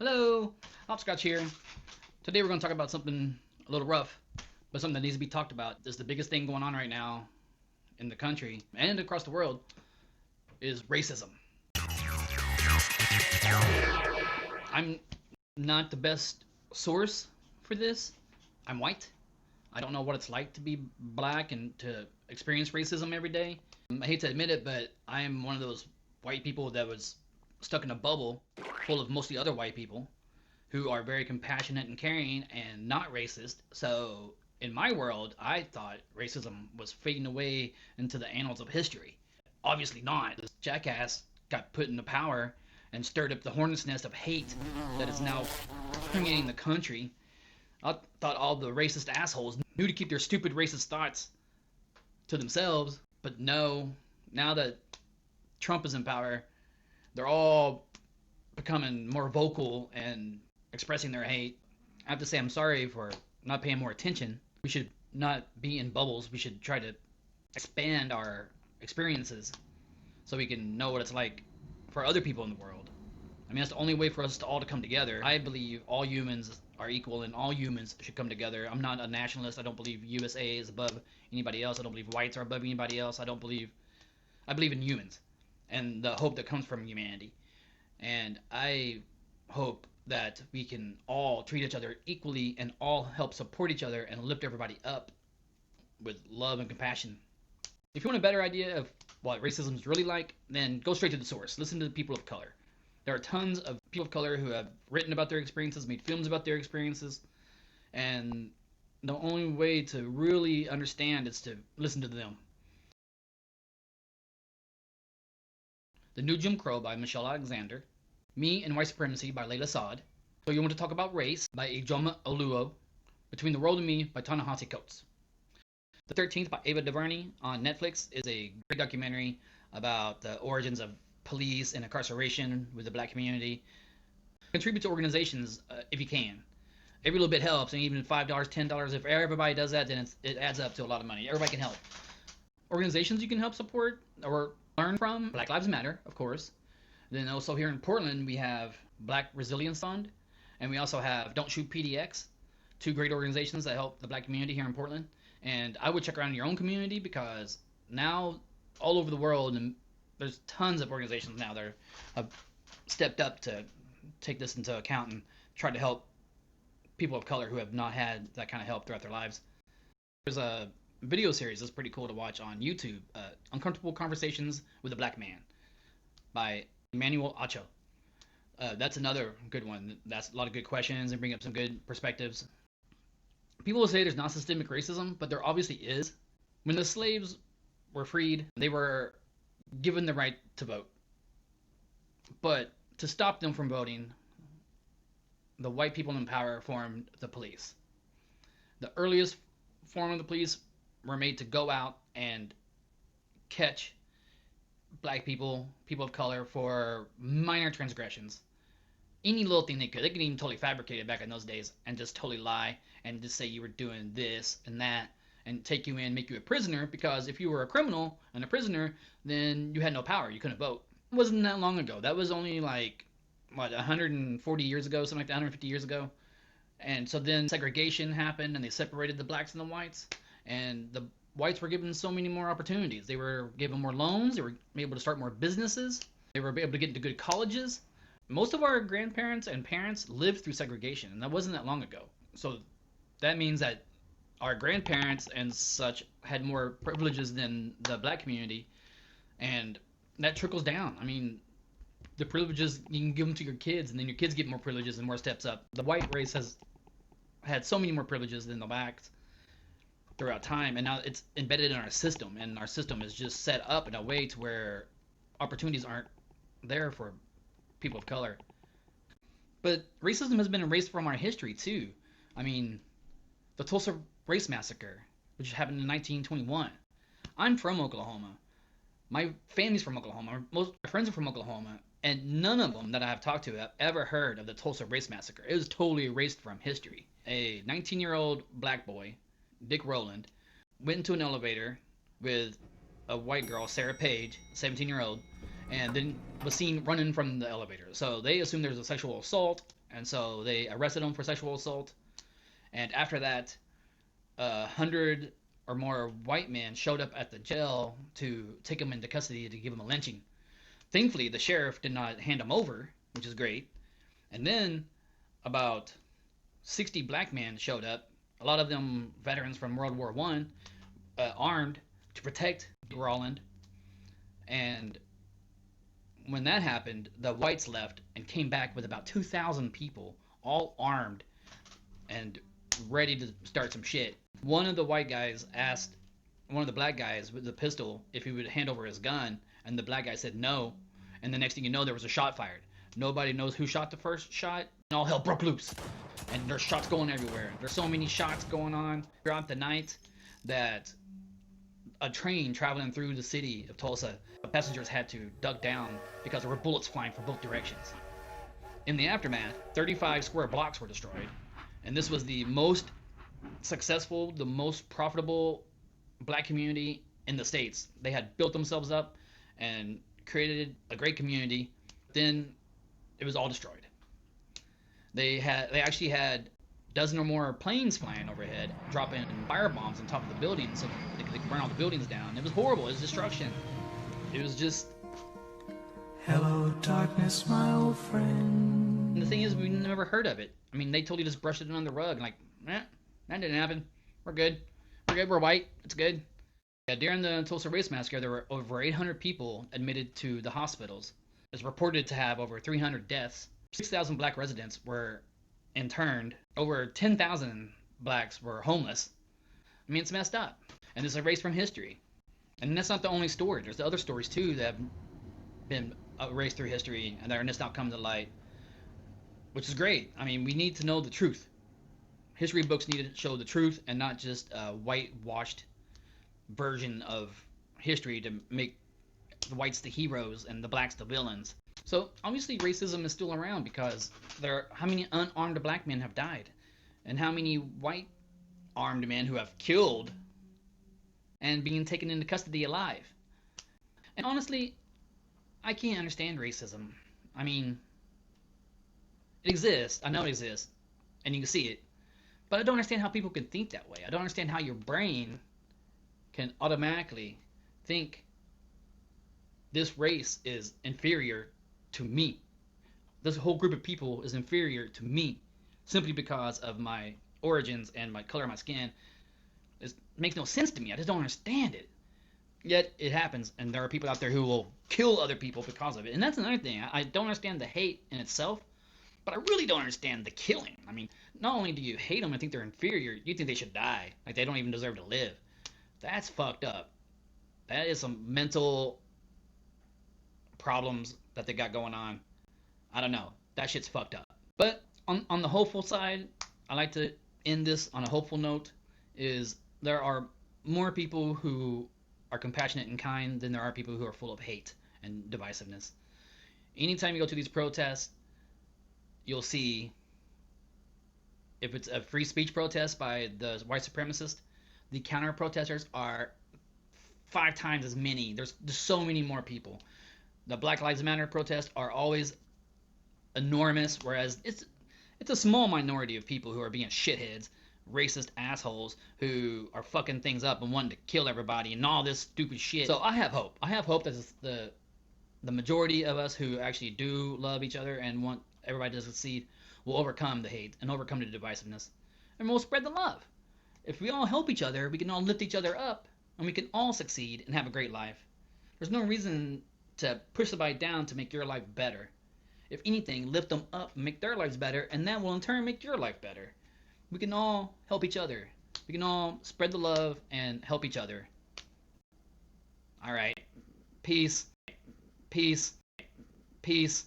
Hello, Hopscotch here. Today we're going to talk about something a little rough, but something that needs to be talked about. It's the biggest thing going on right now in the country and across the world is racism. I'm not the best source for this. I'm white. I don't know what it's like to be black and to experience racism every day. I hate to admit it, but I am one of those white people that was stuck in a bubble full of mostly other white people who are very compassionate and caring and not racist. So in my world, I thought racism was fading away into the annals of history. Obviously not. This jackass got put into power and stirred up the hornet's nest of hate that is now permeating the country. I thought all the racist assholes knew to keep their stupid racist thoughts to themselves, but no. Now that Trump is in power, they're all becoming more vocal and expressing their hate. I have to say I'm sorry for not paying more attention. We should not be in bubbles. We should try to expand our experiences so we can know what it's like for other people in the world. I mean, that's the only way for us to all to come together. I believe all humans are equal and all humans should come together. I'm not a nationalist. I don't believe USA is above anybody else. I don't believe whites are above anybody else. I believe in humans and the hope that comes from humanity. And I hope that we can all treat each other equally and all help support each other and lift everybody up with love and compassion. If you want a better idea of what racism is really like, then go straight to the source. Listen to the people of color. There are tons of people of color who have written about their experiences, made films about their experiences, and the only way to really understand is to listen to them. The New Jim Crow by Michelle Alexander, Me and White Supremacy by Layla Saad, So You Want to Talk About Race by Ijeoma Oluo, Between the World and Me by Ta-Nehisi The 13th by Ava DuVernay on Netflix is a great documentary about the origins of police and incarceration with the black community. Contribute to organizations if you can. Every little bit helps, and even $5, $10, if everybody does that, then it adds up to a lot of money. Everybody can help. Organizations you can help support or learn from, Black Lives Matter, of course. Then also here in Portland, we have Black Resilience Fund, and we also have Shoot PDX, two great organizations that help the black community here in Portland. And I would check around your own community because now all over the world, and there's tons of organizations now that have stepped up to take this into account and try to help people of color who have not had that kind of help throughout their lives. There's a video series that's pretty cool to watch on YouTube, Uncomfortable Conversations with a Black Man by Emmanuel Acho. That's another good one. That's a lot of good questions and bring up some good perspectives. People will say there's not systemic racism, but there obviously is. When the slaves were freed, they were given the right to vote. But to stop them from voting, the white people in power formed the police. The earliest form of the police were made to go out and catch black people, people of color, for minor transgressions. Any little thing they could. They could even totally fabricate it back in those days and just totally lie and just say you were doing this and that and take you in, make you a prisoner, because if you were a criminal and a prisoner, then you had no power. You couldn't vote. It wasn't that long ago. That was only like, 140 years ago, something like that, 150 years ago. And so then segregation happened and they separated the blacks and the whites. And the whites were given so many more opportunities. They were given more loans. They were able to start more businesses. They were able to get into good colleges. Most of our grandparents and parents lived through segregation, and that wasn't that long ago. So that means that our grandparents and such had more privileges than the black community, and that trickles down. I mean, the privileges, you can give them to your kids, and then your kids get more privileges and more steps up. The white race has had so many more privileges than the blacks throughout time, and now it's embedded in our system, and our system is just set up in a way to where opportunities aren't there for people of color. But racism has been erased from our history too. I mean, the Tulsa race massacre, which happened in 1921. I'm from Oklahoma. My family's from Oklahoma. Most of my friends are from Oklahoma, and none of them that I have talked to have ever heard of the Tulsa race massacre. It was totally erased from history. A 19-year-old black boy, Dick Rowland, went into an elevator with a white girl, Sarah Page, 17-year-old, and then was seen running from the elevator. So they assumed there was a sexual assault, And so they arrested him for sexual assault. And after that, 100 or more white men showed up at the jail to take him into custody to give him a lynching. Thankfully, the sheriff did not hand him over, which is great. And then about 60 black men showed up, a lot of them veterans from World War One, armed to protect Roland. And when that happened, the whites left and came back with about 2,000 people, all armed and ready to start some shit. One of the white guys asked one of the black guys with the pistol if he would hand over his gun, and the black guy said no. And the next thing you know, there was a shot fired. Nobody knows who shot the first shot, and all hell broke loose. And there's shots going everywhere. There's so many shots going on throughout the night that a train traveling through the city of Tulsa, the passengers had to duck down because there were bullets flying from both directions. In the aftermath, 35 square blocks were destroyed, and this was the most successful, the most profitable black community in the States. They had built themselves up and created a great community. Then it was all destroyed. They actually had a dozen or more planes flying overhead, dropping fire bombs on top of the buildings so they could burn all the buildings down. It was horrible. It was destruction. It was just... Hello, darkness, my old friend. And the thing is, we never heard of it. I mean, they totally just brushed it under the rug. Like, that didn't happen. We're good. We're good. We're white. It's good. Yeah, during the Tulsa Race Massacre, there were over 800 people admitted to the hospitals. It's reported to have over 300 deaths. 6,000 black residents were interned. Over 10,000 blacks were homeless. I mean, it's messed up. And it's erased from history. And that's not the only story. There's other stories, too, that have been erased through history and that are just now come to light, which is great. I mean, we need to know the truth. History books need to show the truth and not just a whitewashed version of history to make the whites the heroes and the blacks the villains. So obviously racism is still around because how many unarmed black men have died, and how many white armed men who have killed and being taken into custody alive. And honestly, I can't understand racism. I mean, it exists. I know it exists, and you can see it. But I don't understand how people can think that way. I don't understand how your brain can automatically think this race is inferior to me. This whole group of people is inferior to me simply because of my origins and my color of my skin. It makes no sense to me. I just don't understand it. Yet it happens, and there are people out there who will kill other people because of it. And that's another thing. I don't understand the hate in itself, but I really don't understand the killing. I mean, not only do you hate them and think they're inferior, you think they should die. Like they don't even deserve to live. That's fucked up. That is some mental problems that they got going on. I don't know. That shit's fucked up. But on the hopeful side, I like to end this on a hopeful note, is there are more people who are compassionate and kind than there are people who are full of hate and divisiveness. Anytime you go to these protests, you'll see, if it's a free speech protest by the white supremacists, the counter protesters are 5 times as many. There's so many more people. The Black Lives Matter protests are always enormous, whereas it's a small minority of people who are being shitheads, racist assholes who are fucking things up and wanting to kill everybody and all this stupid shit. So I have hope. I have hope that the majority of us who actually do love each other and want everybody to succeed will overcome the hate and overcome the divisiveness, and we'll spread the love. If we all help each other, we can all lift each other up, and we can all succeed and have a great life. There's no reason to push somebody down to make your life better. If anything, lift them up and make their lives better, and that will in turn make your life better. We can all help each other. We can all spread the love and help each other. All right. Peace. Peace. Peace.